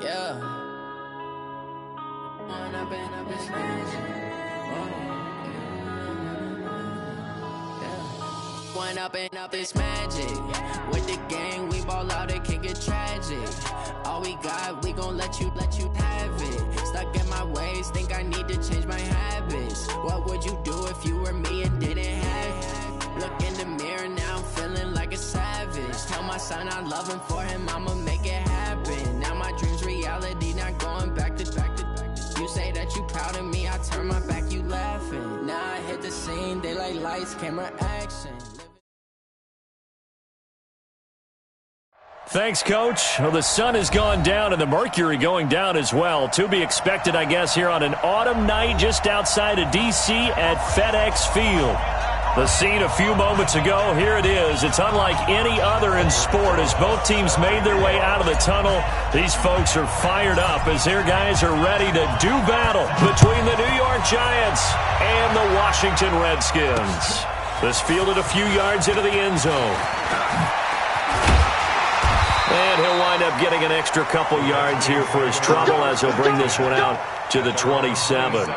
Yeah. One up and up is magic. With the gang, we ball out, it can get tragic. All we got, we gon' let you have it. Stuck in my ways, think I need to change my habits. What would you do if you were me and didn't have it? Look in the mirror, now I'm feeling like a savage. Tell my son I love him, for him I'ma make it happen. Now my dream's reality, not going back to. You say that you proud of me, I turn my back, you laughing. Now I hit the scene, they like lights, camera, action. Thanks, Coach. Well, the sun has gone down and the mercury going down as well. To be expected, I guess, here on an autumn night just outside of D.C. at FedEx Field. The scene a few moments ago, here it is. It's unlike any other in sport as both teams made their way out of the tunnel. These folks are fired up as their guys are ready to do battle between the New York Giants and the Washington Redskins. This fielded a few yards into the end zone. And he'll wind up getting an extra couple yards here for his trouble as he'll bring this one out to the 27.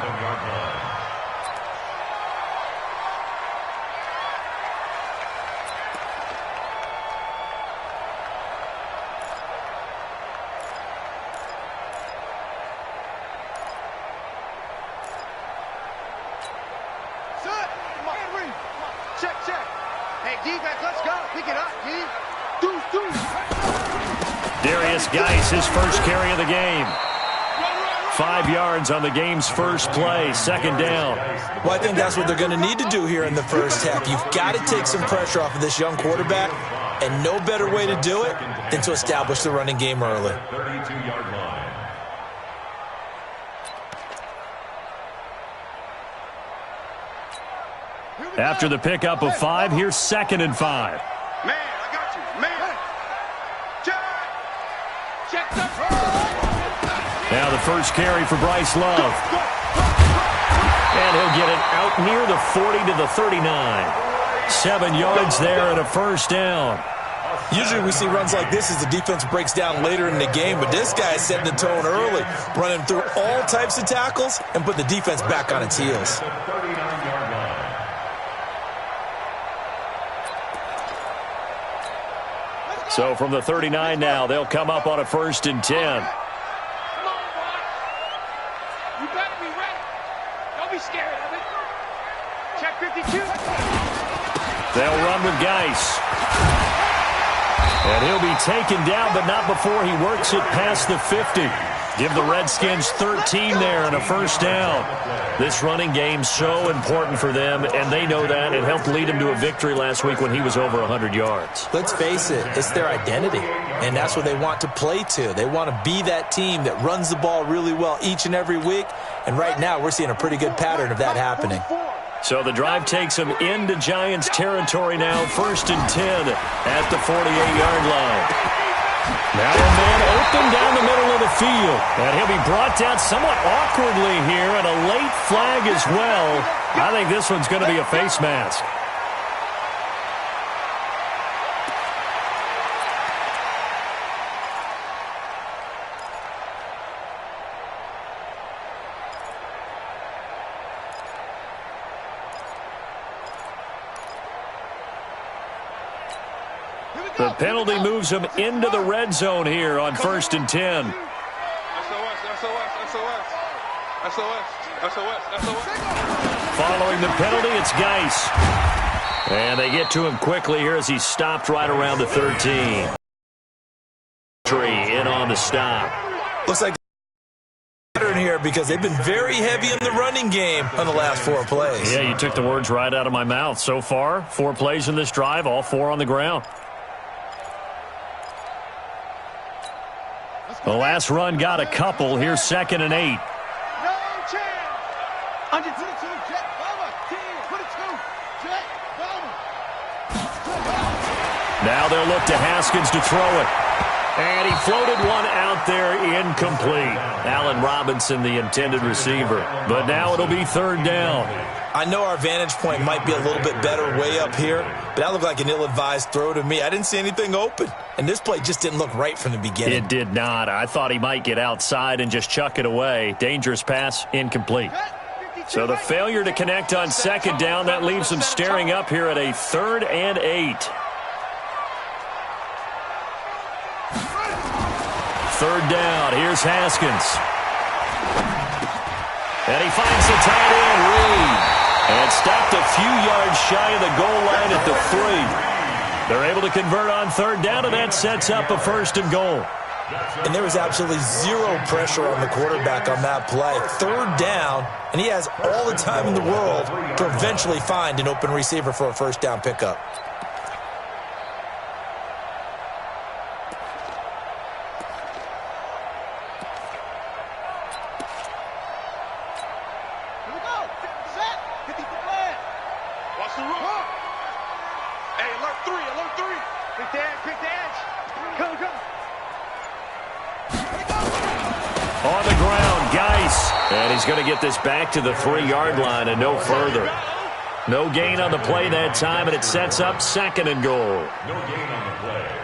His first carry of the game. 5 yards on the game's first play, second down. Well, I think that's what they're going to need to do here in the first half. You've got to take some pressure off of this young quarterback, and no better way to do it than to establish the running game early. 32-yard line. After the pickup of 5, here's 2nd and 5. Now the first carry for Bryce Love. And he'll get it out near the 40 to the 39. 7 yards there and a first down. Usually we see runs like this as the defense breaks down later in the game, but this guy is setting the tone early, running through all types of tackles and put the defense back on its heels. So from the 39 now, they'll come up on a 1st and 10. They'll run with Geis. And he'll be taken down, but not before he works it past the 50. Give the Redskins 13 there and a first down. This running game so important for them, and they know that. It helped lead him to a victory last week when he was over 100 yards. Let's face it, it's their identity, and that's what they want to play to. They want to be that team that runs the ball really well each and every week, and right now we're seeing a pretty good pattern of that happening. So the drive takes him into Giants territory now, 1st and 10 at the 48-yard line. Now a man open down the middle of the field, and he'll be brought down somewhat awkwardly here, and a late flag as well. I think this one's going to be a face mask. The penalty moves him into the red zone here on 1st and 10. Following the penalty, it's Geis. And they get to him quickly here as he stopped right around the 13. In on the stop. Looks like pattern here because they've been very heavy in the running game on the last 4 plays. Yeah, you took the words right out of my mouth. So far, 4 plays in this drive, all 4 on the ground. The last run got a couple. Here's 2nd and 8. Now they'll look to Haskins to throw it. And he floated one out there, incomplete. Allen Robinson, the intended receiver. But now it'll be 3rd down. I know our vantage point might be a little bit better way up here, but that looked like an ill-advised throw to me. I didn't see anything open, and this play just didn't look right from the beginning. It did not. I thought he might get outside and just chuck it away. Dangerous pass, incomplete. So the failure to connect on second down, that leaves them staring up here at a 3rd and 8. 3rd down. Here's Haskins. And he finds the tight end, Reed. And stopped a few yards shy of the goal line at the 3. They're able to convert on 3rd down, and that sets up a 1st and goal. And there was absolutely zero pressure on the quarterback on that play. 3rd down, and he has all the time in the world to eventually find an open receiver for a 1st down pickup. On the ground, Geis. And he's going to get this back to the 3-yard line and no further. No gain on the play that time, and it sets up 2nd and goal.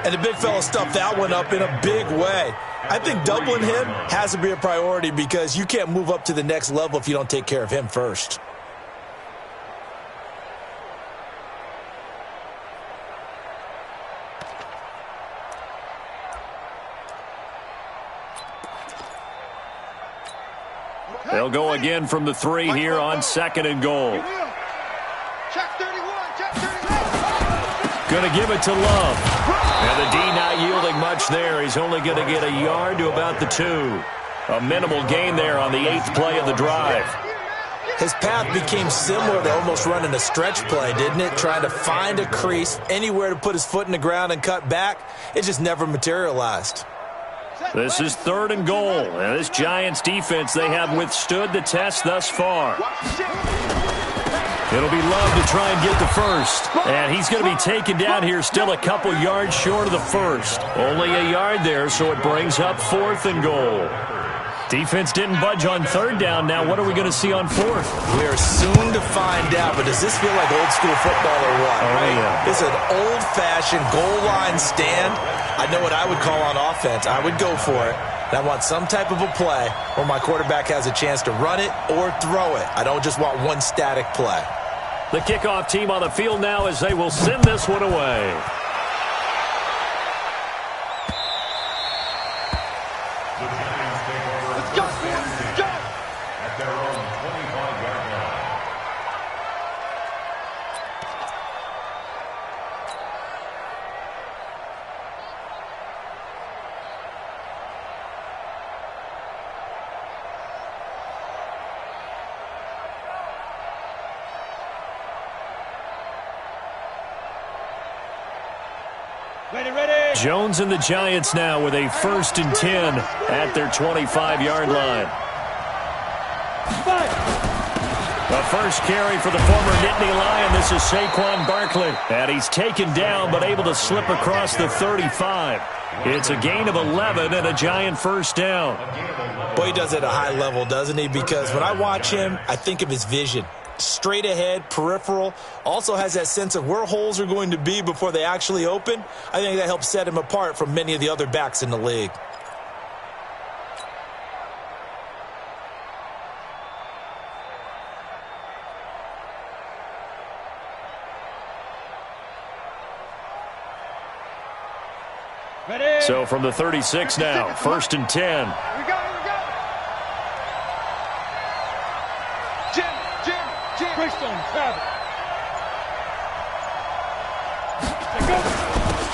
And the big fella stuffed that one up in a big way. I think doubling him has to be a priority because you can't move up to the next level if you don't take care of him first. They'll go again from the 3 here on 2nd and goal. Going to give it to Love. And the D not yielding much there. He's only going to get a yard to about the 2. A minimal gain there on the 8th play of the drive. His path became similar to almost running a stretch play, didn't it? Trying to find a crease, anywhere to put his foot in the ground and cut back. It just never materialized. This is 3rd and goal. And this Giants defense, they have withstood the test thus far. It'll be Love to try and get the 1st. And he's going to be taken down here still a couple yards short of the 1st. Only a yard there, so it brings up 4th and goal. Defense didn't budge on 3rd down. Now what are we going to see on 4th? We're soon to find out, but does this feel like old school football or what? Oh, right? Yeah. It's an old-fashioned goal line stand. I know what I would call on offense. I would go for it. And I want some type of a play where my quarterback has a chance to run it or throw it. I don't just want one static play. The kickoff team on the field now as they will send this one away. Jones and the Giants now with a 1st and 10 at their 25-yard line. The first carry for the former Nittany Lion. This is Saquon Barkley. And he's taken down but able to slip across the 35. It's a gain of 11 and a Giant 1st down. Boy, he does it at a high level, doesn't he? Because when I watch him, I think of his vision. Straight ahead, peripheral, also has that sense of where holes are going to be before they actually open. I think that helps set him apart from many of the other backs in the league. So from the 36 now, 1st and 10.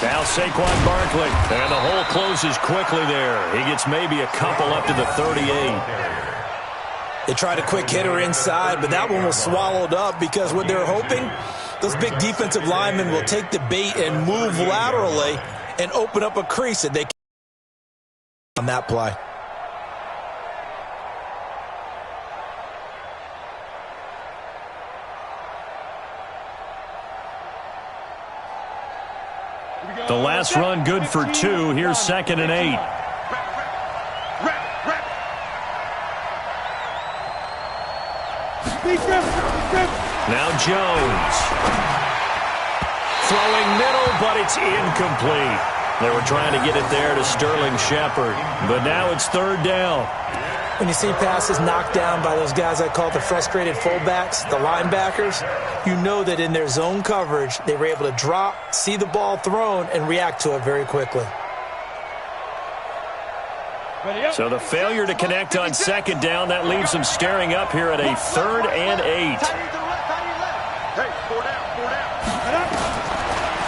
Now Saquon Barkley, and the hole closes quickly there. He gets maybe a couple up to the 38. They tried a quick hitter inside, but that one was swallowed up because what they're hoping, those big defensive linemen will take the bait and move laterally and open up a crease that they can on that play. The last run good for 2. Here's 2nd and 8. Now Jones. Throwing middle, but it's incomplete. They were trying to get it there to Sterling Shepard, but now it's third down. When you see passes knocked down by those guys I call the frustrated fullbacks, the linebackers, you know that in their zone coverage, they were able to drop, see the ball thrown, and react to it very quickly. So the failure to connect on second down, that leaves them staring up here at a 3rd and 8.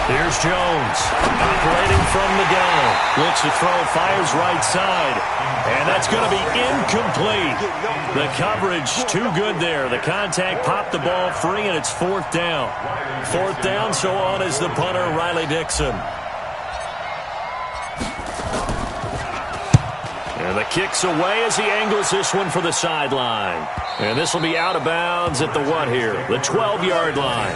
Here's Jones, operating from the gun. Looks to throw, fires right side. And that's going to be incomplete. The coverage too good there. The contact popped the ball free, and it's 4th down. 4th down, so on is the punter, Riley Dixon. And the kick's away as he angles this one for the sideline. And this will be out of bounds at the what here? The 12-yard line.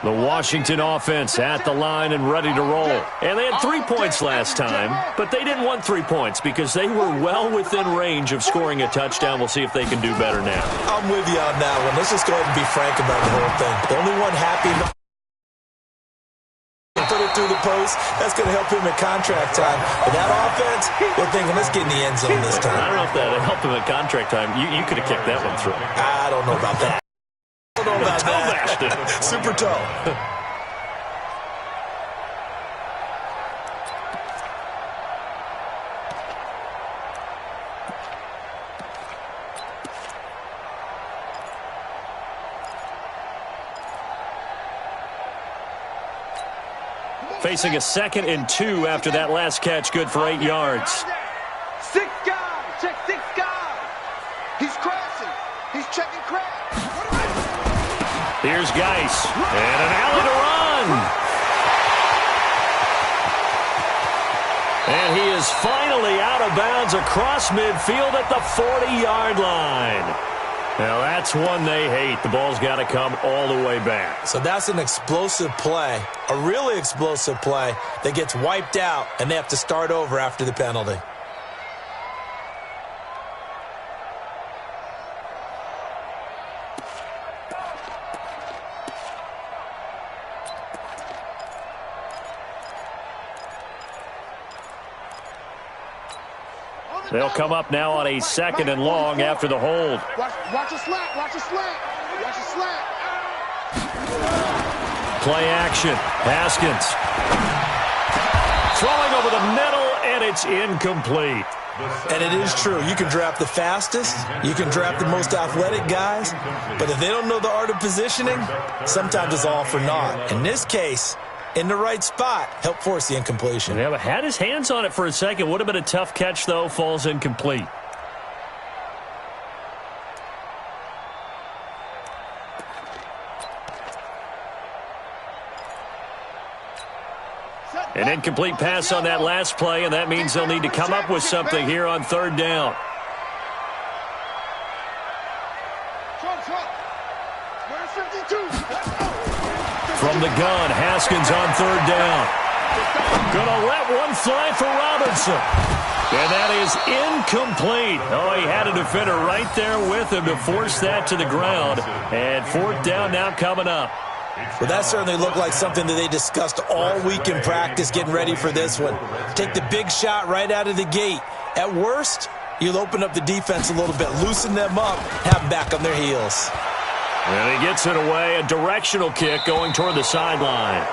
The Washington offense at the line and ready to roll. And they had 3 points last time, but they didn't want 3 points because they were well within range of scoring a touchdown. We'll see if they can do better now. I'm with you on that one. Let's just go ahead and be frank about the whole thing. The only one happy about put it through the post, that's going to help him at contract time. But that offense, they're thinking, let's get in the end zone this time. I don't know if that helped him at contract time. You could have kicked that one through. I don't know about that. I don't know about that. Super toe. Facing a 2nd and 2 after that last catch, good for 8 yards. 6 guys, check 6 guys. He's crashing. He's checking crash. Here's Geis, and an alley to run. And he is finally out of bounds across midfield at the 40-yard line. Now, that's one they hate. The ball's got to come all the way back. So that's an explosive play, a really explosive play that gets wiped out, and they have to start over after the penalty. They'll come up now on a 2nd and long after the hold. Watch a slant. Watch a slant. Watch a slant. Play action. Haskins. Throwing over the middle, and it's incomplete. And it is true. You can draft the fastest. You can draft the most athletic guys. But if they don't know the art of positioning, sometimes it's all for naught. In this case, in the right spot, help force the incompletion. Yeah, but had his hands on it for a second. Would have been a tough catch, though. Falls incomplete. An incomplete pass on that last play, and that means they'll need to come up with something here on 3rd down. From the gun, Haskins on 3rd down. Gonna let one fly for Robinson. And that is incomplete. Oh, he had a defender right there with him to force that to the ground. And 4th down now coming up. Well, that certainly looked like something that they discussed all week in practice getting ready for this one. Take the big shot right out of the gate. At worst, you'll open up the defense a little bit, loosen them up, have them back on their heels. And he gets it away, a directional kick going toward the sideline.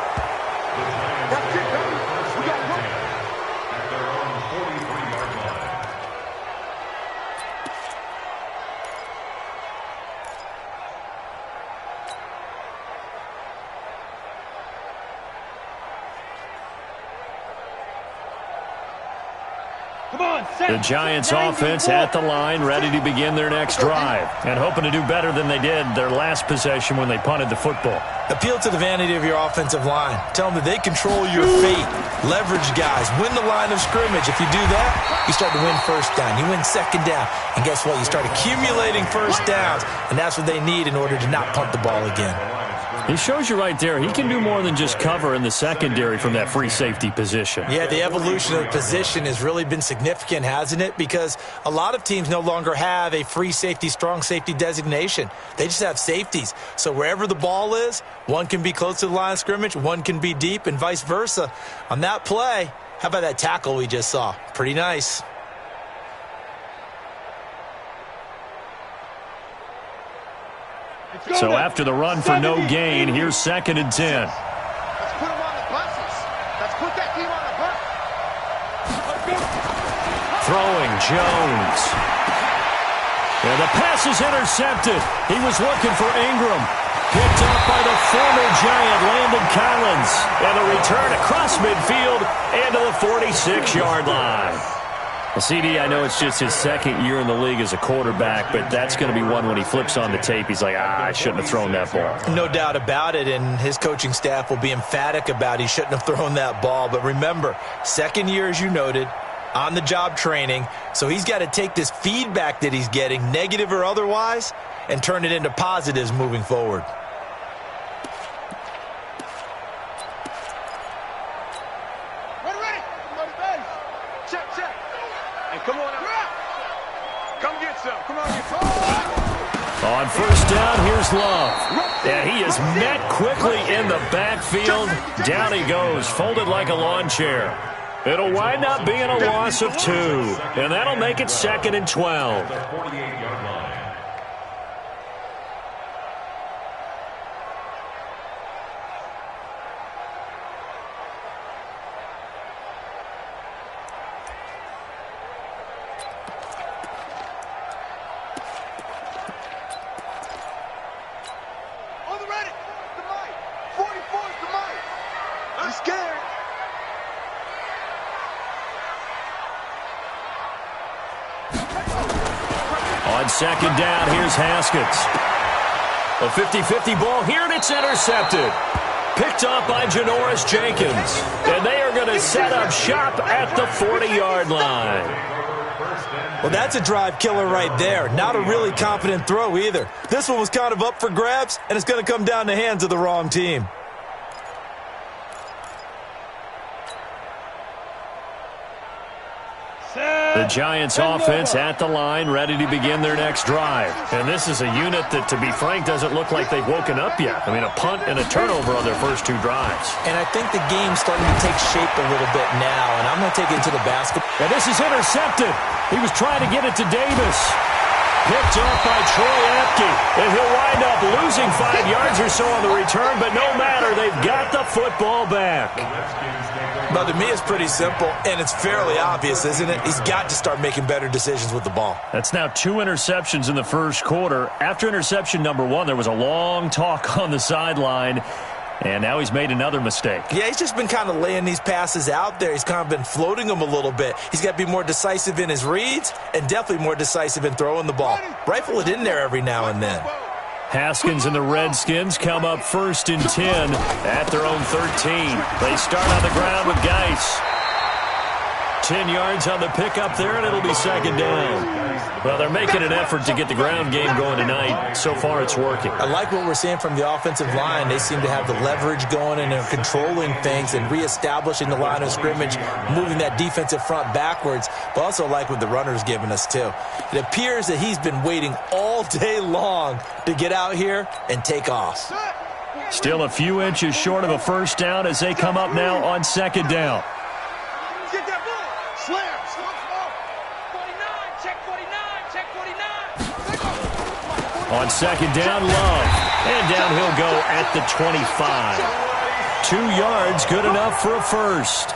The Giants offense at the line, ready to begin their next drive, and hoping to do better than they did their last possession when they punted the football. Appeal to the vanity of your offensive line. Tell them that they control your fate. Leverage guys. Win the line of scrimmage. If you do that, you start to win first down. You win second down. And guess what? You start accumulating first downs, and that's what they need in order to not punt the ball again. He shows you right there, he can do more than just cover in the secondary from that free safety position. Yeah, the evolution of the position has really been significant, hasn't it? Because a lot of teams no longer have a free safety, strong safety designation. They just have safeties. So wherever the ball is, one can be close to the line of scrimmage, one can be deep, and vice versa. On that play, how about that tackle we just saw? Pretty nice. So after the run for no gain, here's 2nd and 10. Let's put them on the buses. Let's put that team on the bus. Throwing Jones. And the pass is intercepted. He was looking for Ingram. Picked up by the former Giant, Landon Collins. And a return across midfield and to the 46-yard line. CD, I know it's just his 2nd year in the league as a quarterback, but that's going to be one when he flips on the tape, he's like, I shouldn't have thrown that ball. No doubt about it, and his coaching staff will be emphatic about he shouldn't have thrown that ball. But remember, 2nd year, as you noted, on-the-job training, so he's got to take this feedback that he's getting, negative or otherwise, and turn it into positives moving forward. Come on out. Come get some. Come on, get some. On first down, here's Love. And he is met quickly in the backfield. Down he goes, folded like a lawn chair. It'll wind up being a loss of 2. And that'll make it 2nd and 12. On 2nd down, here's Haskins. A 50-50 ball here, and it's intercepted. Picked up by Janoris Jenkins. And they are going to set up shop at the 40-yard line. Well, that's a drive killer right there. Not a really confident throw either. This one was kind of up for grabs, and it's going to come down the hands of the wrong team. The Giants offense at the line, ready to begin their next drive. And this is a unit that, to be frank, doesn't look like they've woken up yet. I mean, a punt and a turnover on their first 2 drives. And I think the game's starting to take shape a little bit now, and I'm going to take it to the basket. And this is intercepted. He was trying to get it to Davis. Picked up by Troy Apke. And he'll wind up losing 5 yards or so on the return, but no matter, they've got the football back. But to me, it's pretty simple, and it's fairly obvious, isn't it? He's got to start making better decisions with the ball. That's now 2 interceptions in the first quarter. After interception number 1, there was a long talk on the sideline, and now he's made another mistake. Yeah, he's just been kind of laying these passes out there. He's kind of been floating them a little bit. He's got to be more decisive in his reads and definitely more decisive in throwing the ball. Rifle it in there every now and then. Haskins and the Redskins come up 1st and 10 at their own 13. They start on the ground with Geis. 10 yards on the pickup there, and it'll be 2nd down. Well, they're making an effort to get the ground game going tonight. So far, it's working. I like what we're seeing from the offensive line. They seem to have the leverage going and are controlling things and reestablishing the line of scrimmage, moving that defensive front backwards. But also like what the runner's giving us, too. It appears that he's been waiting all day long to get out here and take off. Still a few inches short of a first down as they come up now on 2nd down. On 2nd down, Love. And down he'll go at the 25. 2 yards, good enough for a first.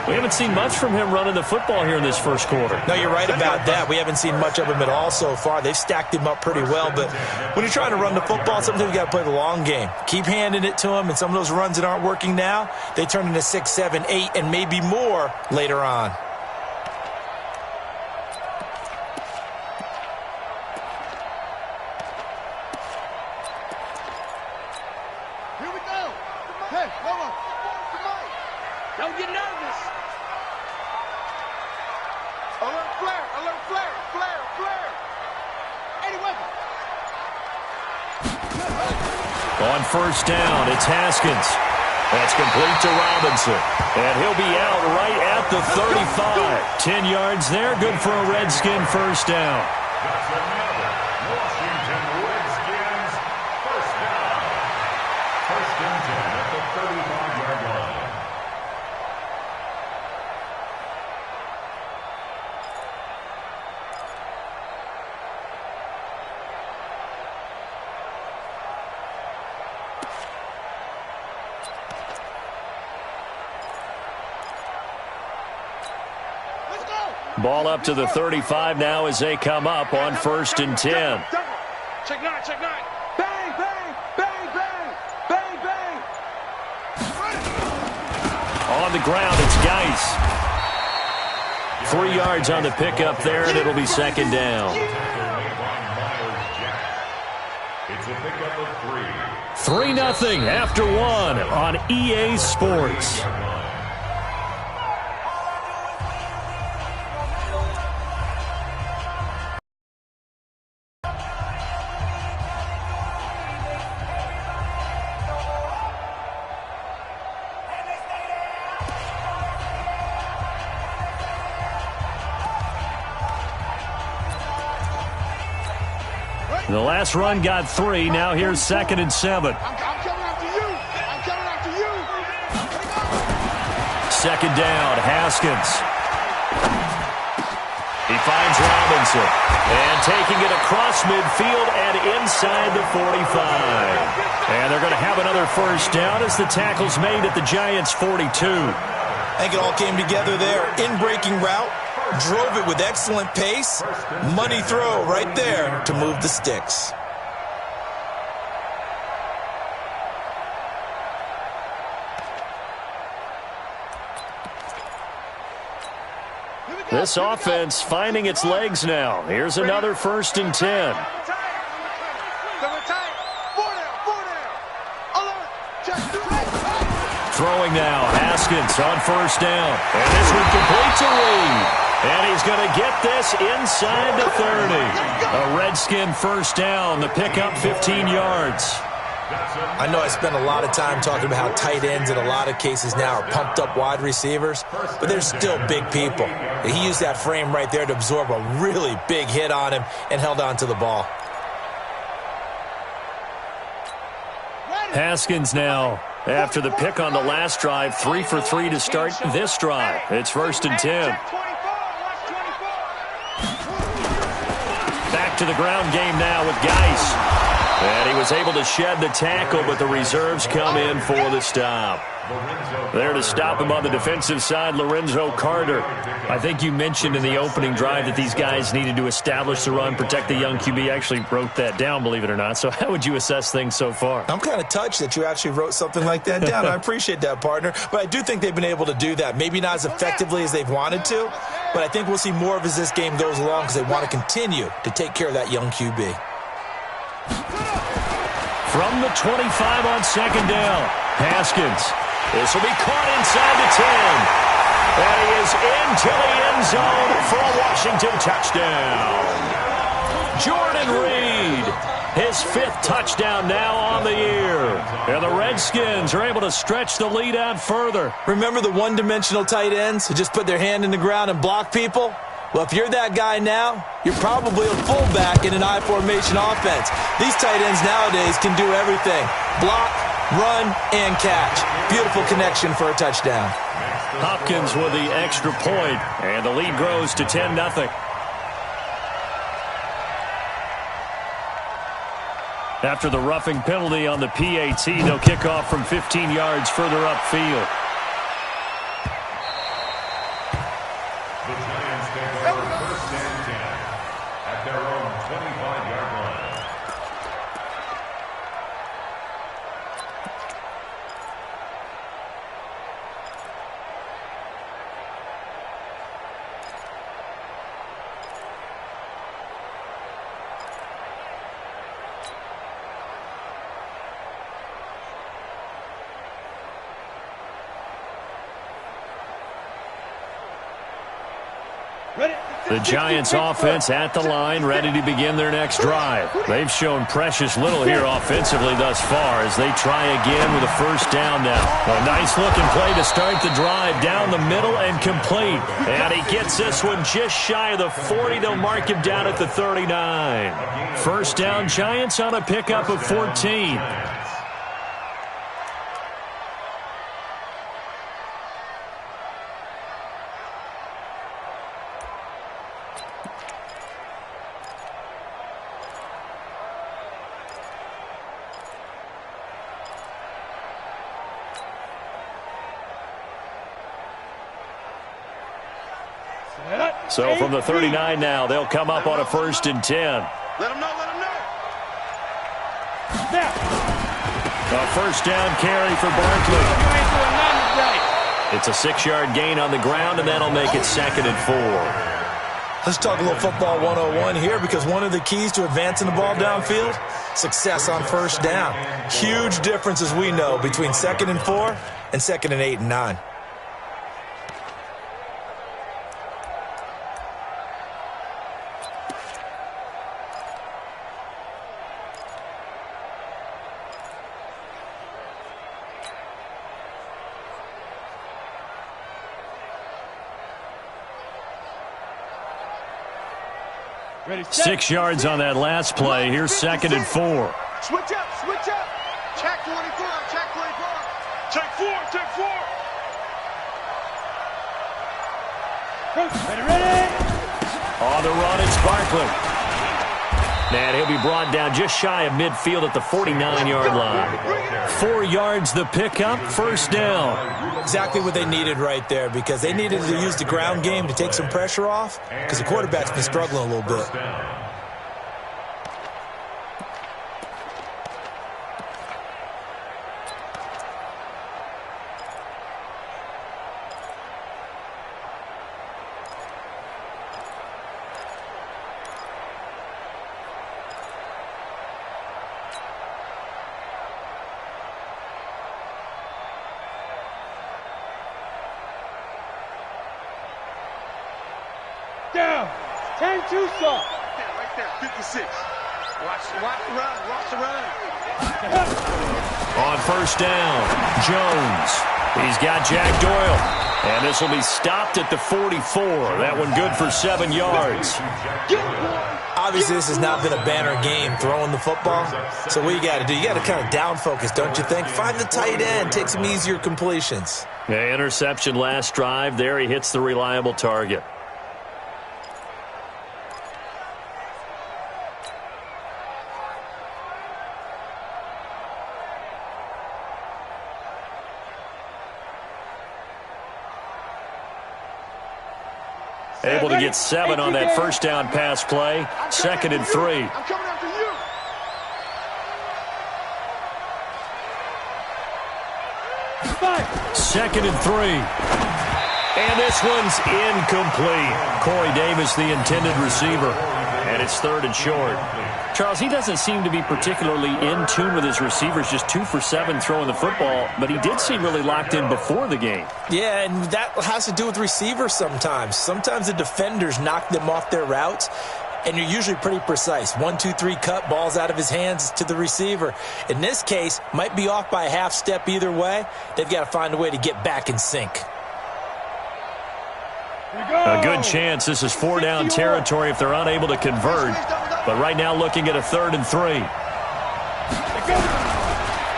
We haven't seen much from him running the football here in this first quarter. No, you're right about that. We haven't seen much of him at all so far. They've stacked him up pretty well, but when you're trying to run the football, sometimes you got to play the long game. Keep handing it to him, and some of those runs that aren't working now, they turn into 6, 7, 8, and maybe more later on. Don't get nervous. Alert flare, alert flare, flare, flare. Any weapon. On first down, it's Haskins. That's complete to Robinson. And he'll be out right at the 35. 10 yards there, good for a Redskin first down. That's another Washington Redskins first down. First and 10 at the 35-yard line. Ball up to the 35 now as they come up on first and 10. Check nine, check nine. Bang, bang, bang, bang, bang, bang. On the ground, it's Geis. 3 yards on the pickup there, and it'll be second down. It's a pickup of 3. 3-0 after 1 on EA Sports. The last run got 3. Now here's second and 7. I'm coming after you. I'm coming after you. Second down, Haskins. He finds Robinson. And taking it across midfield and inside the 45. And they're going to have another first down as the tackle's made at the Giants' 42. I think it all came together there. In-breaking route. Drove it with excellent pace. Money throw right there to move the sticks. This offense finding its legs now. Here's another first and 10. Throwing now, Haskins on first down. And this one complete to Reed. And he's going to get this inside the 30. A Redskin first down. The pickup 15 yards. I know I spent a lot of time talking about how tight ends in a lot of cases now are pumped up wide receivers, but they're still big people. He used that frame right there to absorb a really big hit on him and held on to the ball. Haskins now, after the pick on the last drive, 3 for 3 to start this drive. It's first and 10. Back to the ground game now with Geis. And he was able to shed the tackle, but the reserves come in for the stop. There to stop him on the defensive side, Lorenzo Carter. I think you mentioned in the opening drive that these guys needed to establish the run, protect the young QB. I actually wrote that down, believe it or not. So how would you assess things so far? I'm kind of touched that you actually wrote something like that down. I appreciate that, partner. But I do think they've been able to do that. Maybe not as effectively as they've wanted to, but I think we'll see more of as this game goes along because they want to continue to take care of that young QB. From the 25 on second down, Haskins. This will be caught inside the 10. And he is into the end zone for a Washington touchdown. Jordan Reed, his 5th touchdown now on the year. And the Redskins are able to stretch the lead out further. Remember the one-dimensional tight ends who just put their hand in the ground and block people? Well, if you're that guy now, you're probably a fullback in an I formation offense. These tight ends nowadays can do everything. Block, run, and catch. Beautiful connection for a touchdown. Hopkins with the extra point, and the lead grows to 10-0. After the roughing penalty on the PAT, they'll kick off from 15 yards further upfield. The Giants take over first and 10 at their own 25-yard line. The Giants offense at the line, ready to begin their next drive. They've shown precious little here offensively thus far as they try again with a first down now. A nice-looking play to start the drive down the middle and complete. And he gets this one just shy of the 40. They'll mark him down at the 39. First down, Giants on a pickup of 14. So from the 39 now, they'll come up on a 1st and 10. Let them know, let them know. A first down carry for Barkley. It's a 6-yard gain on the ground, and that'll make it 2nd and 4. Let's talk a little football 101 here, because one of the keys to advancing the ball downfield, success on first down. Huge difference, as we know, between 2nd and 4 and 2nd and 8 and 9. Ready, 6 yards on that last play. Here's 2nd and 4. Switch up, switch up. Check 24, check 24. Check 4, check 4. Ready. On the run, it's Barkley. And he'll be brought down just shy of midfield at the 49-yard line. 4 yards the pickup, first down. Exactly what they needed right there, because they needed to use the ground game to take some pressure off, because the quarterback's been struggling a little bit. Down. 10 too soft. Right there, 56. Watch the run, watch the run. On first down, Jones. He's got Jack Doyle. And this will be stopped at the 44. That one good for 7 yards. Obviously, this has not been a banner game throwing the football. So what you got to do, you got to kind of down focus, don't you think? Find the tight end, take some easier completions. Yeah, interception last drive. There he hits the reliable target. Able to get 7 on that first down pass play. 2nd and 3. I'm coming after you. Second and 3. And this one's incomplete. Corey Davis, the intended receiver. And it's 3rd and short. Charles, he doesn't seem to be particularly in tune with his receivers, just 2 for 7 throwing the football, but he did seem really locked in before the game. Yeah, and that has to do with receivers sometimes. Sometimes the defenders knock them off their routes, and you're usually pretty precise. 1, 2, 3 cut, balls out of his hands to the receiver. In this case, might be off by a half step either way. They've got to find a way to get back in sync. A good chance this is 4-down territory if they're unable to convert. But right now looking at a 3rd and 3.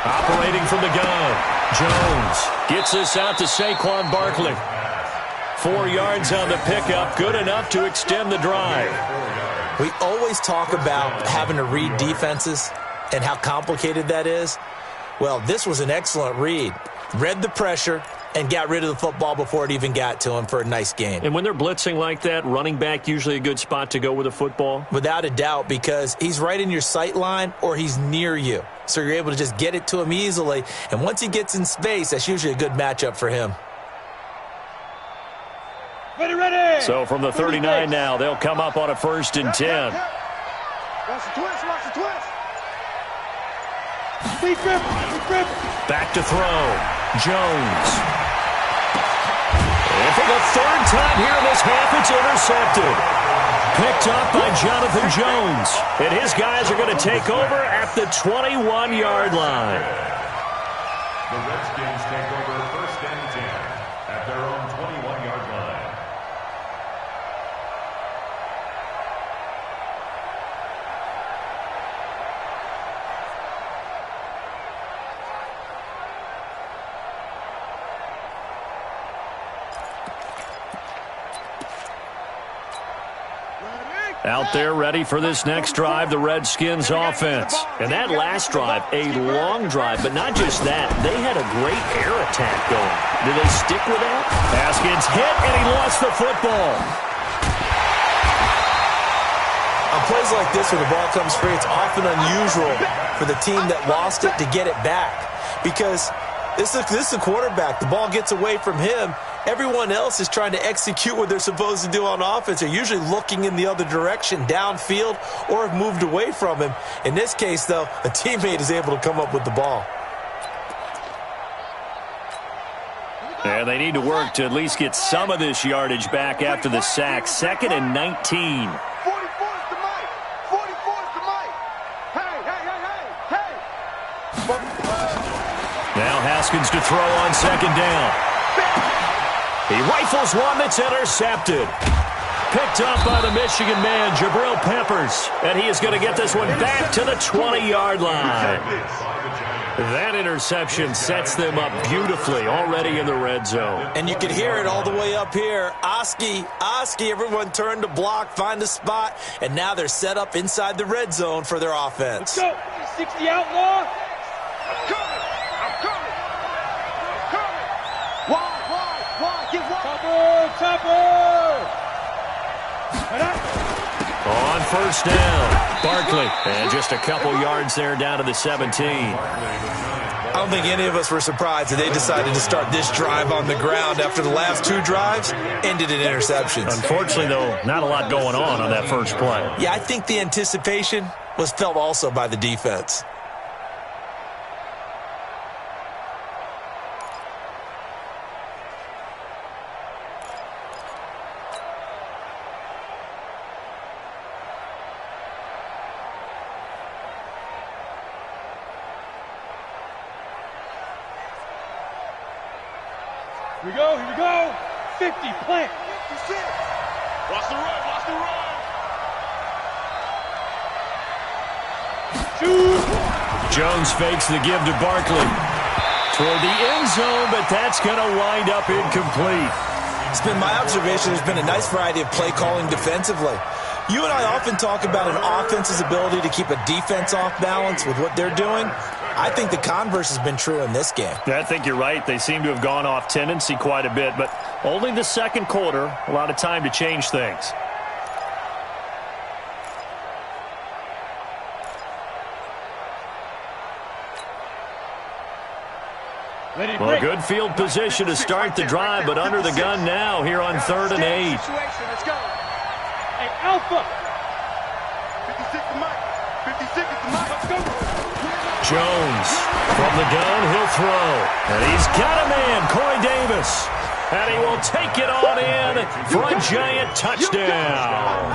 Operating from the gun. Jones gets this out to Saquon Barkley. 4 yards on the pickup. Good enough to extend the drive. We always talk about having to read defenses and how complicated that is. Well, this was an excellent read. Read the pressure and got rid of the football before it even got to him for a nice game. And when they're blitzing like that, running back usually a good spot to go with a football? Without a doubt, because he's right in your sight line or he's near you. So you're able to just get it to him easily. And once he gets in space, that's usually a good matchup for him. Ready. So from the 39 now, they'll come up on a 1st and 10. Watch the twist, watch the twist. Back to throw. Jones. And for the third time here in this half, it's intercepted. Picked up by Jonathan Jones. And his guys are going to take over at the 21-yard line. The Redskins take over first and 10 at their own 21-yard line. Out there ready for this next drive, the Redskins offense. And that last drive, a long drive, but not just that. They had a great air attack going. Do they stick with that? Haskins hit, and he lost the football. On plays like this, when the ball comes free, it's often unusual for the team that lost it to get it back. Because this is a quarterback. The ball gets away from him. Everyone else is trying to execute what they're supposed to do on offense. They're usually looking in the other direction, downfield, or have moved away from him. In this case, though, a teammate is able to come up with the ball. And they need to work to at least get some of this yardage back after the sack. 2nd and 19. 44 is the mic. 44 is the mic. Hey. Now Haskins to throw on 2nd down. He rifles one that's intercepted. Picked up by the Michigan man, Jabril Peppers. And he is going to get this one back to the 20-yard line. That interception sets them up beautifully already in the red zone. And you can hear it all the way up here. Oski, everyone turned to block, find a spot, and now they're set up inside the red zone for their offense. Let's go. 60 outlaw. I'm coming. Why? Get wide. Topper. On 1st down, Barkley. And just a couple yards there down to the 17. I don't think any of us were surprised that they decided to start this drive on the ground after the last 2 drives ended in interceptions. Unfortunately, though, not a lot going on that first play. Yeah, I think the anticipation was felt also by the defense. Here we go. 50, plant. Watch the run. Shoot. Jones fakes the give to Barkley. Toward the end zone, but that's going to wind up incomplete. It's been my observation there's been a nice variety of play calling defensively. You and I often talk about an offense's ability to keep a defense off balance with what they're doing. I think the converse has been true in this game. Yeah, I think you're right. They seem to have gone off tendency quite a bit, but only the second quarter, a lot of time to change things. Well, good field position to start the drive, but under the gun now here on 3rd and 8. Let's go. Hey, Alpha. 56 is the mic. 56 is the mic. Let's go. Jones from the gun, he'll throw. And he's got a man, Corey Davis. And he will take it on in for a giant touchdown.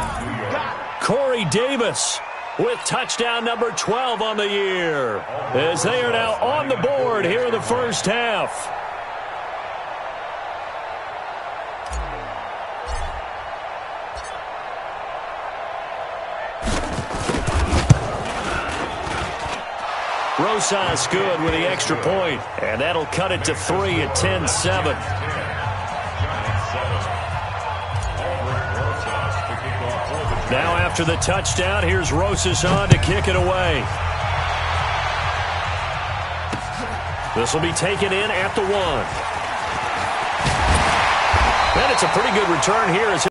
Corey Davis with touchdown number 12 on the year, as they are now on the board here in the first half. Rosas good with the extra point, and that'll cut it to 3 at 10-7. Now after the touchdown, here's Rosas on to kick it away. This will be taken in at the 1. And it's a pretty good return here as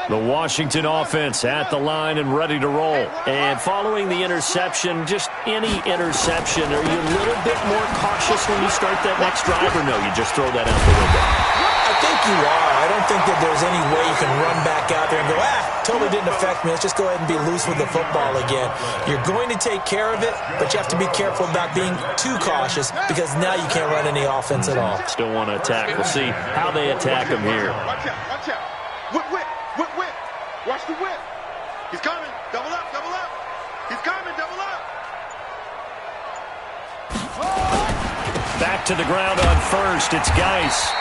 The Washington offense at the line and ready to roll. And following the interception, just any interception, are you a little bit more cautious when you start that next drive, or no, you just throw that out the window? I think you are. I don't think that there's any way you can run back out there and go, totally didn't affect me. Let's just go ahead and be loose with the football again. You're going to take care of it, but you have to be careful about being too cautious because now you can't run any offense at all. Still want to attack. We'll see how they attack him here. Watch out, watch out. Whip. Watch the whip. He's coming. Double up. He's coming. Double up. Back to the ground on first. It's Geis.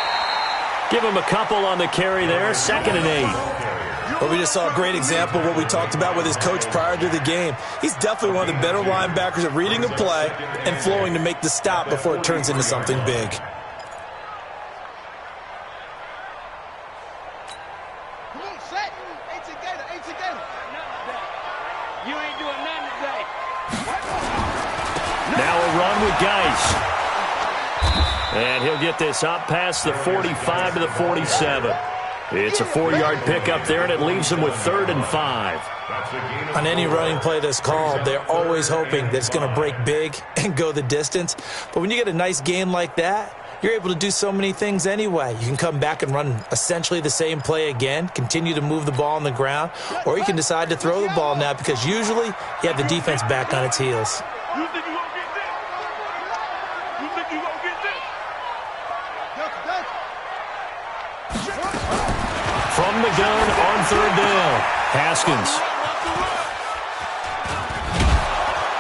Give him a couple on the carry there. 2nd and 8. Well, we just saw a great example of what we talked about with his coach prior to the game. He's definitely one of the better linebackers at reading a play and flowing to make the stop before it turns into something big. Come on, set. Ain't together. You ain't doing nothing today. Now a run with Geis. And he'll get this up past the 45 to the 47. It's a 4-yard pickup there, and it leaves him with 3rd and 5. On any running play that's called, they're always hoping that it's going to break big and go the distance. But when you get a nice gain like that, you're able to do so many things anyway. You can come back and run essentially the same play again, continue to move the ball on the ground, or you can decide to throw the ball now because usually you have the defense back on its heels. From the gun on 3rd down, Haskins.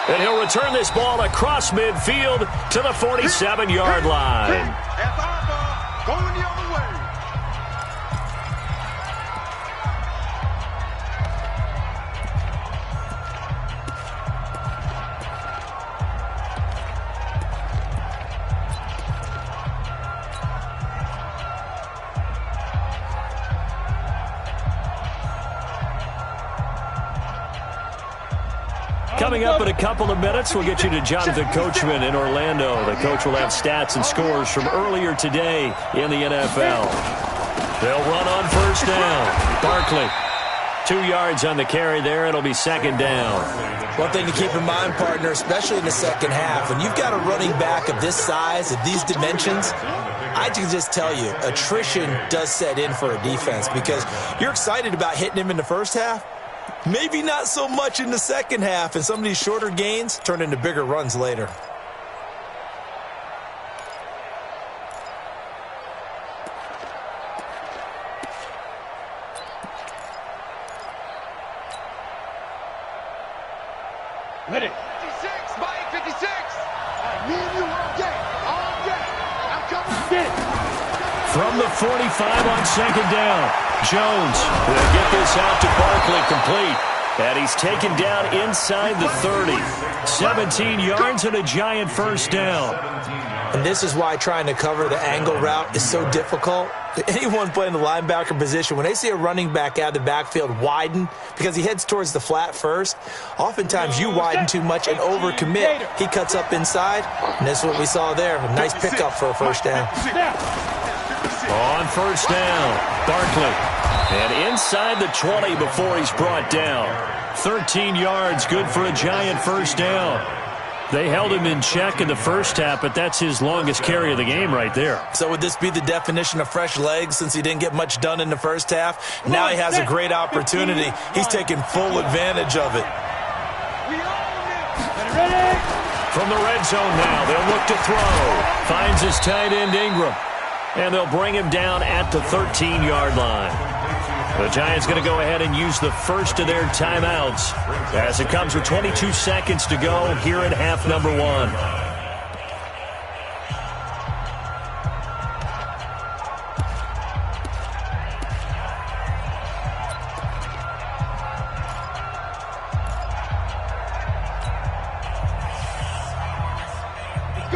And he'll return this ball across midfield to the 47-yard line. Going the other way. Coming up in a couple of minutes, we'll get you to Jonathan Coachman in Orlando. The coach will have stats and scores from earlier today in the NFL. They'll run on 1st down. Barkley, 2 yards on the carry there. It'll be 2nd down. One thing to keep in mind, partner, especially in the second half, when you've got a running back of this size, of these dimensions, I can just tell you, attrition does set in for a defense because you're excited about hitting him in the first half. Maybe not so much in the second half, and some of these shorter gains turn into bigger runs later. Ready. 56, Mike, 56. Me and you all day. I'm coming. Get it. From the 45 on 2nd down, Jones will get this out to Barkley, complete. And he's taken down inside the 30. 17 yards and a giant 1st down. And this is why trying to cover the angle route is so difficult. Anyone playing the linebacker position, when they see a running back out of the backfield widen because he heads towards the flat first, oftentimes you widen too much and overcommit. He cuts up inside, and that's what we saw there. A nice pickup for a 1st down. On 1st down, Barkley. And inside the 20 before he's brought down. 13 yards, good for a giant 1st down. They held him in check in the first half, but that's his longest carry of the game right there. So would this be the definition of fresh legs since he didn't get much done in the first half? Now he has a great opportunity. He's taking full advantage of it. From the red zone now, they'll look to throw. Finds his tight end Ingram. And they'll bring him down at the 13-yard line. The Giants going to go ahead and use the first of their timeouts as it comes with 22 seconds to go here in half number 1.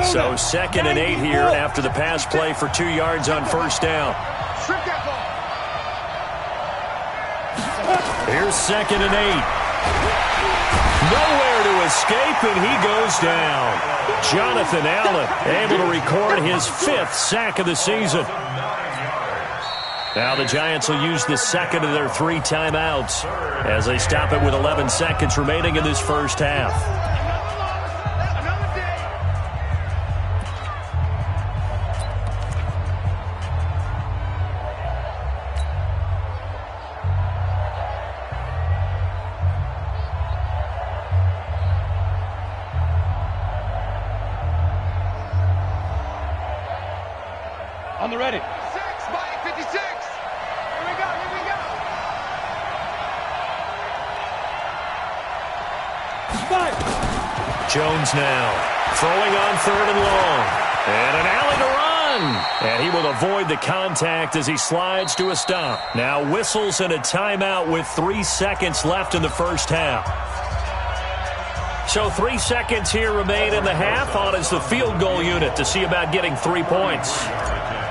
So 2nd and 8 here after the pass play for 2 yards on 1st down. Here's 2nd and 8. Nowhere to escape, and he goes down. Jonathan Allen able to record his 5th sack of the season. Now the Giants will use the second of their 3 timeouts as they stop it with 11 seconds remaining in this first half. On the ready. 6 by 56. Here we go, here we go. Five. Jones now throwing on 3rd and long. And an alley to run. And he will avoid the contact as he slides to a stop. Now whistles and a timeout with 3 seconds left in the first half. So 3 seconds here remain in the half. On is the field goal unit to see about getting 3 points.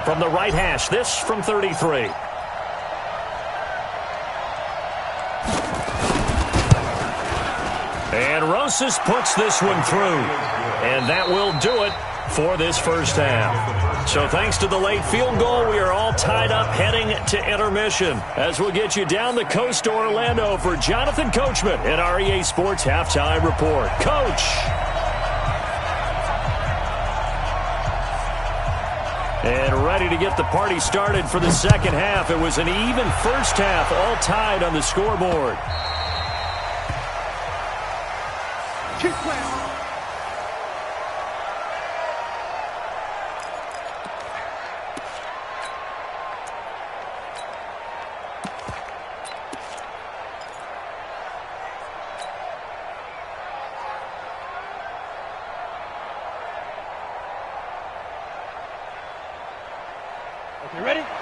From the right hash, this from 33. And Rosas puts this one through. And that will do it for this first half. So thanks to the late field goal, we are all tied up heading to intermission. As we'll get you down the coast to Orlando for Jonathan Coachman at our EA Sports Halftime Report. Coach. And ready to get the party started for the second half. It was an even first half, all tied on the scoreboard. Keep playing.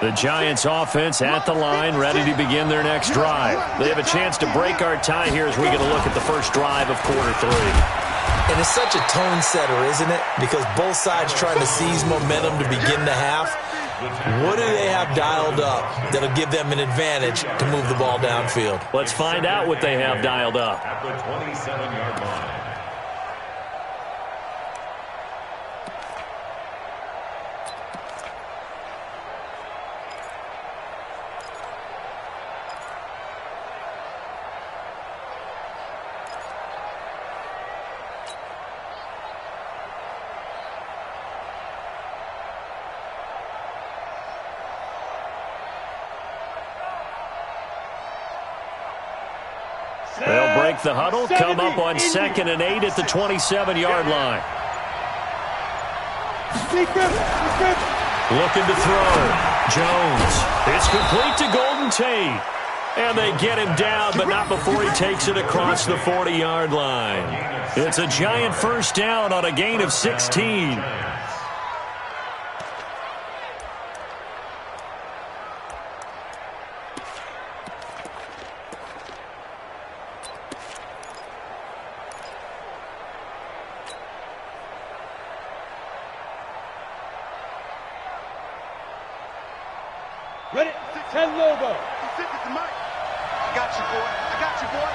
The Giants offense at the line, ready to begin their next drive. They have a chance to break our tie here as we get a look at the first drive of quarter 3. And it's such a tone setter, isn't it? Because both sides trying to seize momentum to begin the half. What do they have dialed up that'll give them an advantage to move the ball downfield? Let's find out what they have dialed up. At the 27-yard line. They'll break the huddle, come up on 2nd and 8 at the 27-yard line. Looking to throw. Jones. It's complete to Golden Tate. And they get him down, but not before he takes it across the 40-yard line. It's a Giant first down on a gain of 16. Ready? 10 Lobo. Sit at the mic. I got you, boy. I got you, boy.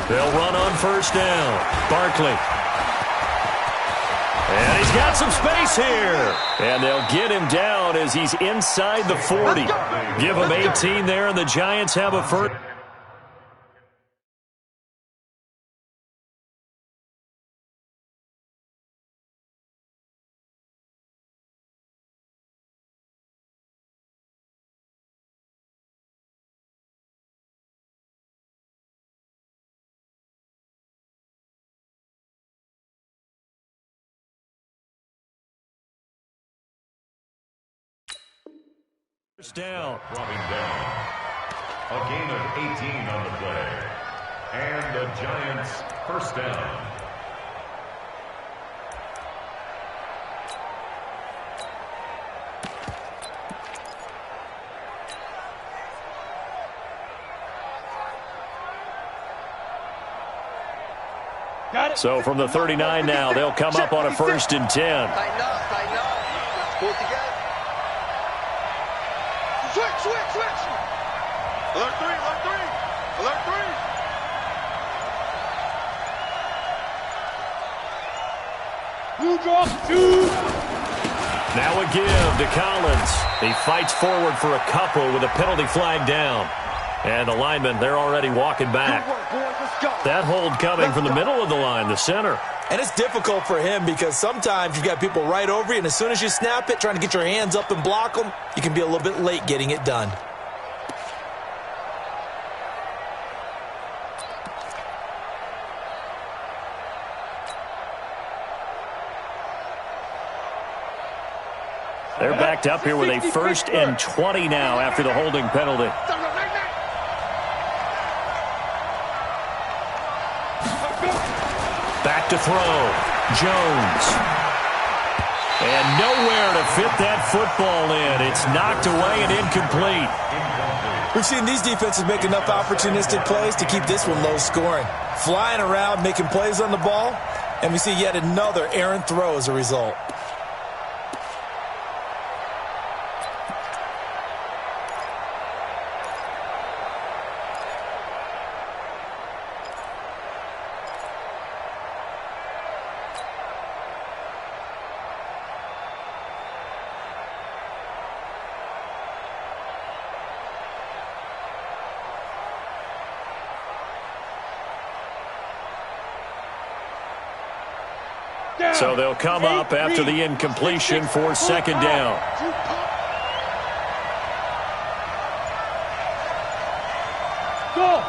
They'll run on first down. Barkley. And he's got some space here. And they'll get him down as he's inside the 40. Give him 18 there, and the Giants have a first. Down. Dropping down. A gain of 18 on the play. And the Giants first down. Got it. So from the 39 now, they'll come up on a 1st and 10. Tighten up, tighten up. Pull it together. Switch. Alert 3, alert 3. Alert 3. Blue drop 2. Now a give to Collins. He fights forward for a couple with a penalty flag down. And the linemen, they're already walking back. That hold coming from the middle of the line, the center. And it's difficult for him because sometimes you've got people right over you, and as soon as you snap it, trying to get your hands up and block them, you can be a little bit late getting it done. They're backed up here with a 1st and 20 now after the holding penalty. Back to throw. Jones. And nowhere to fit that football in. It's knocked away and incomplete. We've seen these defenses make enough opportunistic plays to keep this one low scoring. Flying around, making plays on the ball, and we see yet another errant throw as a result. So they'll come up after the incompletion for 2nd down. Go!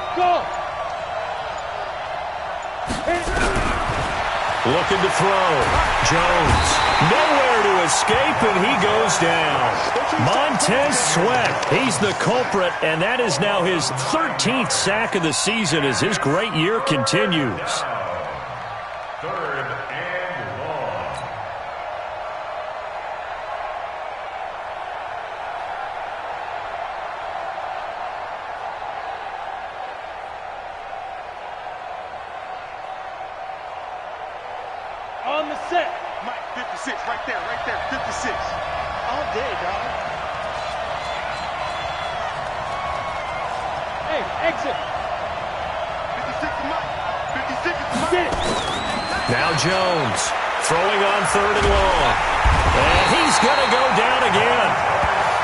Looking to throw. Jones. Nowhere to escape, and he goes down. Montez Sweat. He's the culprit, and that is now his 13th sack of the season as his great year continues. 3rd and long. On the set. Mike, 56, right there, 56. All day, dog. Hey, exit. 56 to Mike. 56 to Mike. Get it. Now Jones throwing on 3rd and long. And he's going to go down again.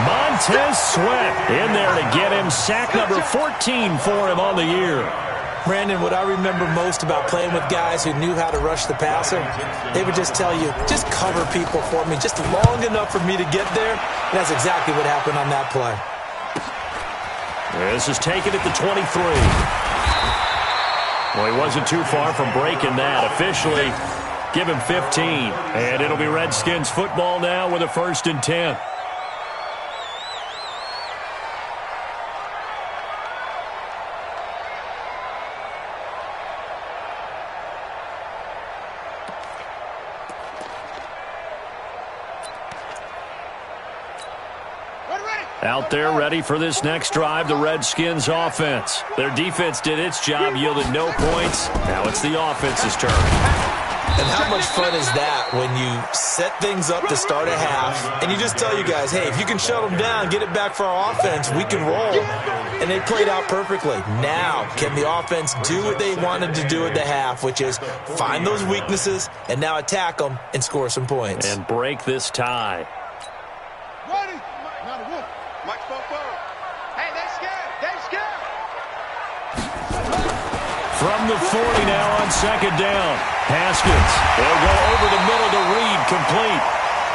Montez Sweat in there to get him sack number 14 for him on the year. Brandon, what I remember most about playing with guys who knew how to rush the passer, they would just tell you, just cover people for me, just long enough for me to get there. And that's exactly what happened on that play. This is taken at the 23. Well, he wasn't too far from breaking that. Officially, give him 15. And it'll be Redskins football now with a 1st and 10. Out there ready for this next drive, the Redskins offense. Their defense did its job, yielded no points. Now it's the offense's turn. And how much fun is that when you set things up to start a half, and you just tell you guys, hey, if you can shut them down, get it back for our offense, we can roll. And they played out perfectly. Now, can the offense do what they wanted to do at the half, which is find those weaknesses and now attack them and score some points. And break this tie. Ready? Not a wolf. Mike spoke forward. Hey, they scared. They scared. From the 40 now on 2nd down. Haskins. They'll go over the middle to Reed, complete.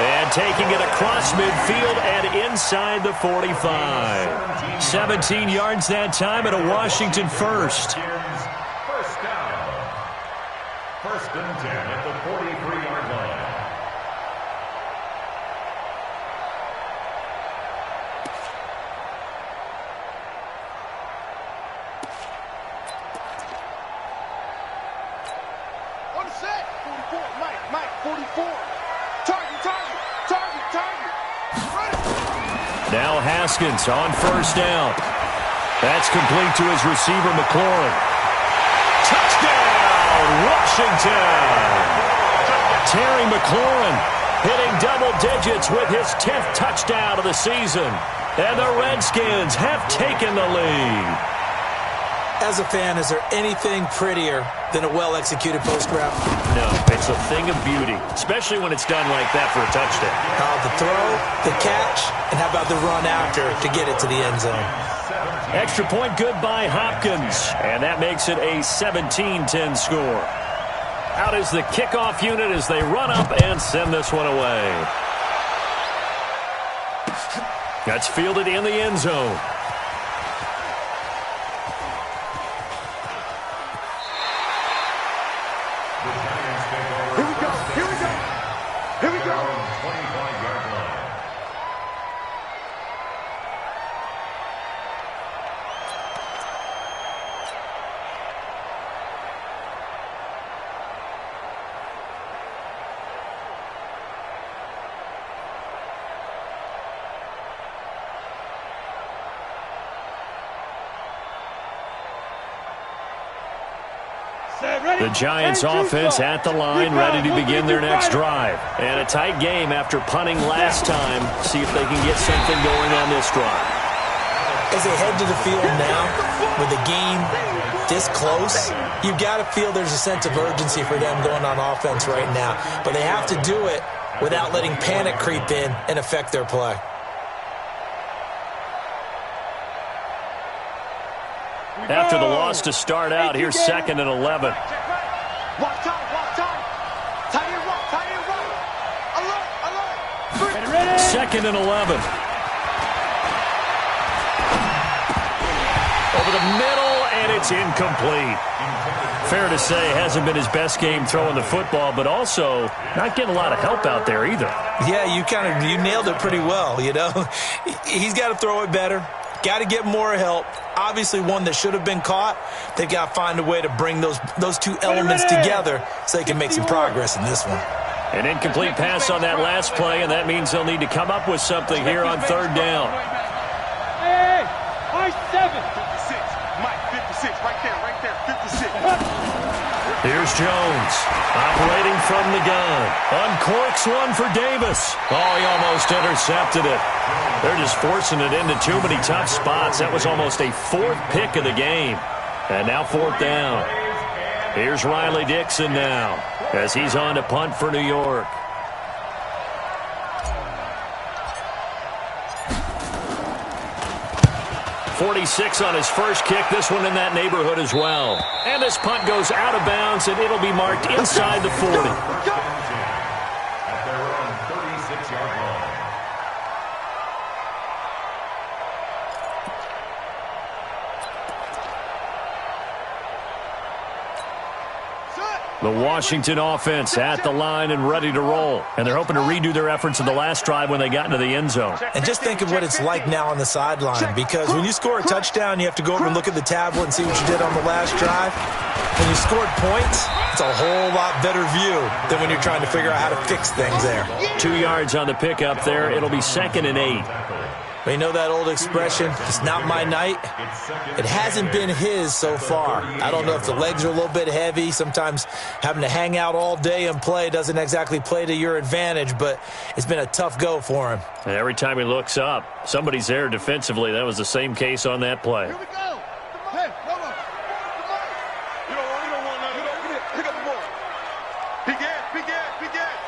And taking it across midfield and inside the 45. 17 yards that time and a Washington first. 1st down. 1st and 10 at the 43-yard line. On the set. 44. Mike, 44. Target. Ready. Now Haskins on 1st down. That's complete to his receiver, McLaurin. Touchdown, Washington! Terry McLaurin hitting double digits with his 10th touchdown of the season. And the Redskins have taken the lead. As a fan, is there anything prettier than a well-executed post route? No, it's a thing of beauty, especially when it's done like that for a touchdown. The throw, the catch, and how about the run after to get it to the end zone? Extra point good by Hopkins, and that makes it a 17-10 score. Out is the kickoff unit as they run up and send this one away. That's fielded in the end zone. Here we go. Here we go. Here we go. 25-yard line. The Giants offense at the line, ready to begin their next drive. And a tight game after punting last time. See if they can get something going on this drive. As they head to the field now, with the game this close, you've got to feel there's a sense of urgency for them going on offense right now. But they have to do it without letting panic creep in and affect their play. After the loss to start out, here's 2nd and 11. Walk time, walk time. Tight end run, tight end run. Alert, alert. Ready. 2nd and 11. Over the middle, and it's incomplete. Fair to say, hasn't been his best game throwing the football, but also not getting a lot of help out there either. Yeah, you nailed it pretty well, you know. He's got to throw it better. Got to get more help. Obviously one that should have been caught. They've got to find a way to bring those two elements together so they can make some progress in this one. An incomplete pass on that last play, and that means they'll need to come up with something here on 3rd down. Hey, high 7. 56, Mike, 56, right there, 56. Here's Jones, operating from the gun. Uncorks one for Davis. Oh, he almost intercepted it. They're just forcing it into too many tough spots. That was almost a 4th pick of the game. And now 4th down. Here's Riley Dixon now as he's on to punt for New York. .46 on his first kick. This one in that neighborhood as well. And this punt goes out of bounds, and it'll be marked inside the 40. At their own 36-yard line. The Washington offense at the line and ready to roll. And they're hoping to redo their efforts in the last drive when they got into the end zone. And just think of what it's like now on the sideline, because when you score a touchdown, you have to go over and look at the tablet and see what you did on the last drive. When you scored points, it's a whole lot better view than when you're trying to figure out how to fix things there. 2 yards on the pickup there. It'll be 2nd and 8. But you know that old expression, it's not my night? It hasn't been his so far. I don't know if the legs are a little bit heavy. Sometimes having to hang out all day and play doesn't exactly play to your advantage, but it's been a tough go for him. And every time he looks up, somebody's there defensively. That was the same case on that play. Here we go. Hey, Robo. You don't want nothing. Pick up the ball. Big ass, big ass, big ass.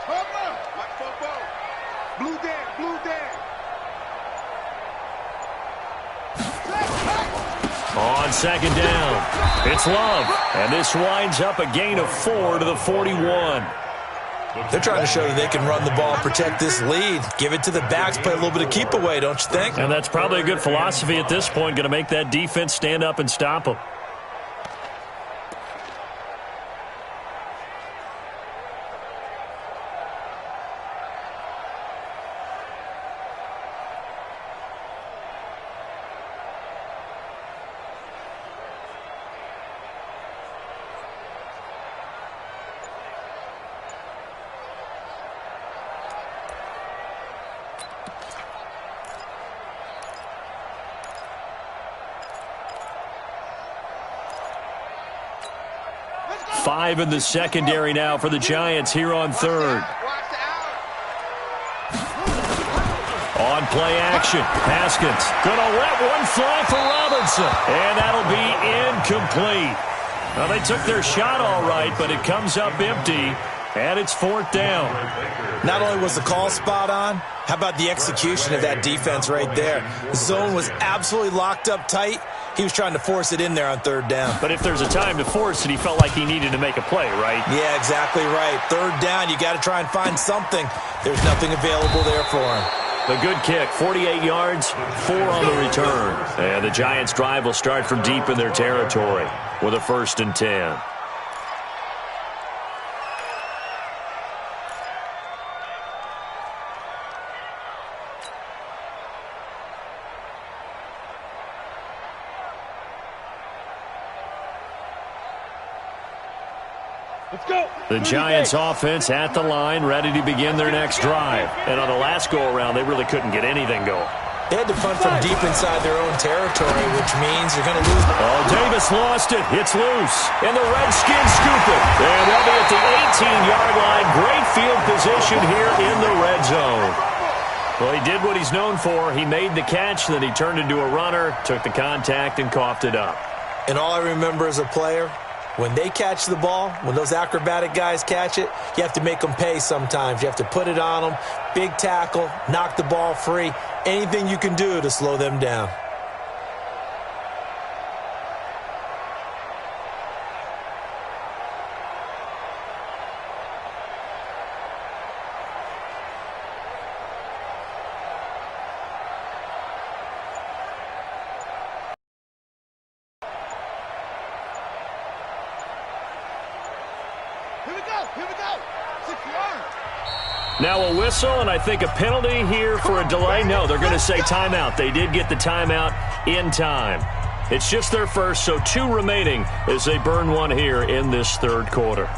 Come on. Like football. Blue Dan, blue Dan. On 2nd down, it's Love. And this winds up a gain of 4 to the 41. They're trying to show that they can run the ball and protect this lead. Give it to the backs, play a little bit of keep away, don't you think? And that's probably a good philosophy at this point, going to make that defense stand up and stop them. Five in the secondary now for the Giants here on 3rd. On play action, Haskins gonna let one fly for Robinson, and that'll be incomplete. Well, they took their shot all right, but it comes up empty, and it's 4th down. Not only was the call spot on, how about the execution of that defense right there? The zone was absolutely locked up tight. He was trying to force it in there on 3rd down. But if there's a time to force it, he felt like he needed to make a play, right? Yeah, exactly right. 3rd down, you got to try and find something. There's nothing available there for him. The good kick, 48 yards, 4 on the return. And the Giants' drive will start from deep in their territory with a 1st and 10. Let's go. The Giants offense at the line, ready to begin their next drive. And on the last go-around, they really couldn't get anything going. They had to punt from deep inside their own territory, which means they're going to lose. Oh, Davis lost it. It's loose. And the Redskins scoop it. And they'll be at the 18-yard line. Great field position here in the red zone. Well, he did what he's known for. He made the catch, then he turned into a runner, took the contact, and coughed it up. And all I remember as a player, when they catch the ball, when those acrobatic guys catch it, you have to make them pay sometimes. You have to put it on them, big tackle, knock the ball free, anything you can do to slow them down. Here we go. 6 yards. Now a whistle, and I think a penalty here for a delay. No, they're going to say timeout. They did get the timeout in time. It's just their first, so 2 remaining as they burn one here in this 3rd quarter.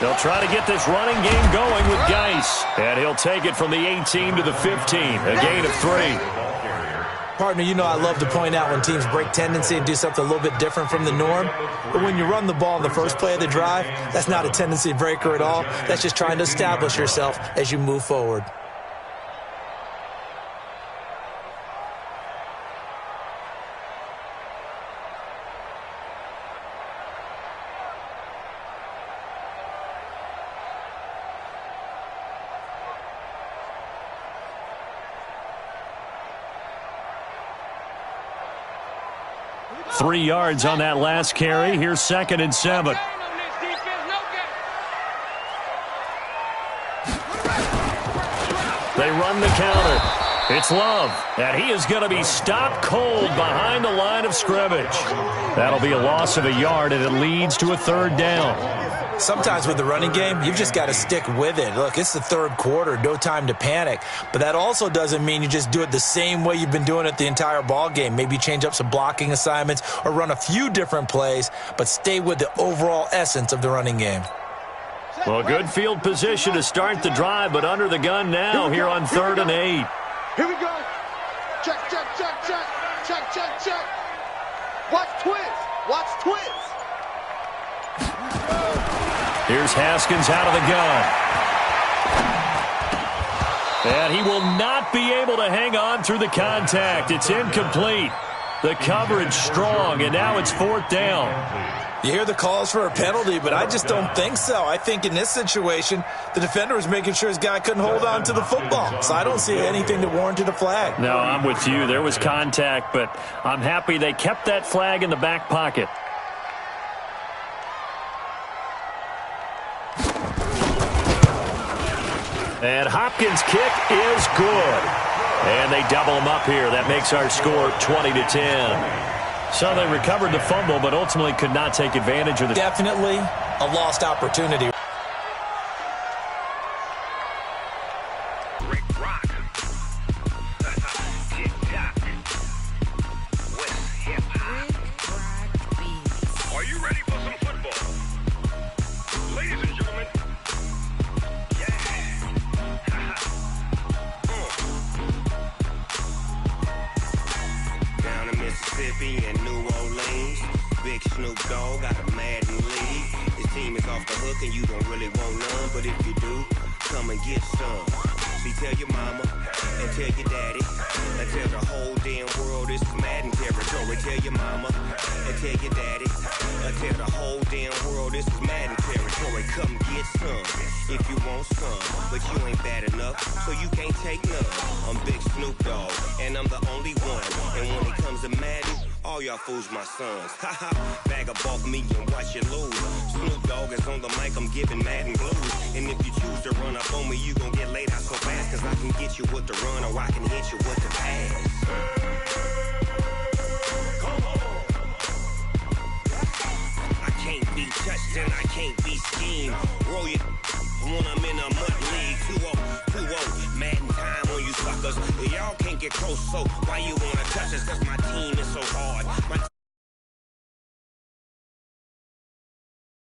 They'll try to get this running game going with Geis. And he'll take it from the 18 to the 15. A gain of 3. Partner, you know I love to point out when teams break tendency and do something a little bit different from the norm. But when you run the ball in the first play of the drive, that's not a tendency breaker at all. That's just trying to establish yourself as you move forward. Three yards on that last carry. Here's 2nd and 7. They run the counter. It's Love, and he is going to be stopped cold behind the line of scrimmage. That'll be a loss of a yard, and it leads to a 3rd down. Sometimes with the running game, you've just got to stick with it. Look, it's the 3rd quarter, no time to panic. But that also doesn't mean you just do it the same way you've been doing it the entire ball game. Maybe change up some blocking assignments or run a few different plays, but stay with the overall essence of the running game. Well, good field position to start the drive, but under the gun now here on 3rd and 8. Here we go. Check, check, check, check. Check, check, check. Watch twins. Watch twins. Here's Haskins out of the gun. And he will not be able to hang on through the contact. It's incomplete. The coverage strong, and now it's 4th down. You hear the calls for a penalty, but I just don't think so. I think in this situation, the defender was making sure his guy couldn't hold on to the football. So I don't see anything that warranted a flag. No, I'm with you. There was contact, but I'm happy they kept that flag in the back pocket. And Hopkins' kick is good. And they double him up here. That makes our score 20-10. So they recovered the fumble, but ultimately could not take advantage of the... Definitely a lost opportunity. in New Orleans. Big Snoop Dogg got a Madden league. His team is off the hook and you don't really want none, but if you do, come and get some. See, tell your mama and tell your daddy and tell the whole damn world this is Madden territory. Tell your mama and tell your daddy and tell the whole damn world this is Madden territory. Come get some if you want some, but you ain't bad enough, so you can't take none. I'm Big Snoop Dogg and I'm the only one, and when it comes to Madden, all y'all fools my sons. Haha, bag up off me and watch you lose. Snoop Dogg is on the mic, I'm giving Madden blues. And if you choose to run up on me, you gon' get laid out so fast, cause I can get you with the run or I can hit you with the pass. I can't be touched and I can't be schemed. Roll you when I'm in a mud league. 2-0, Madden time on you suckers. Y'all can't get close, so why you wanna touch us? Cause my team is so hard.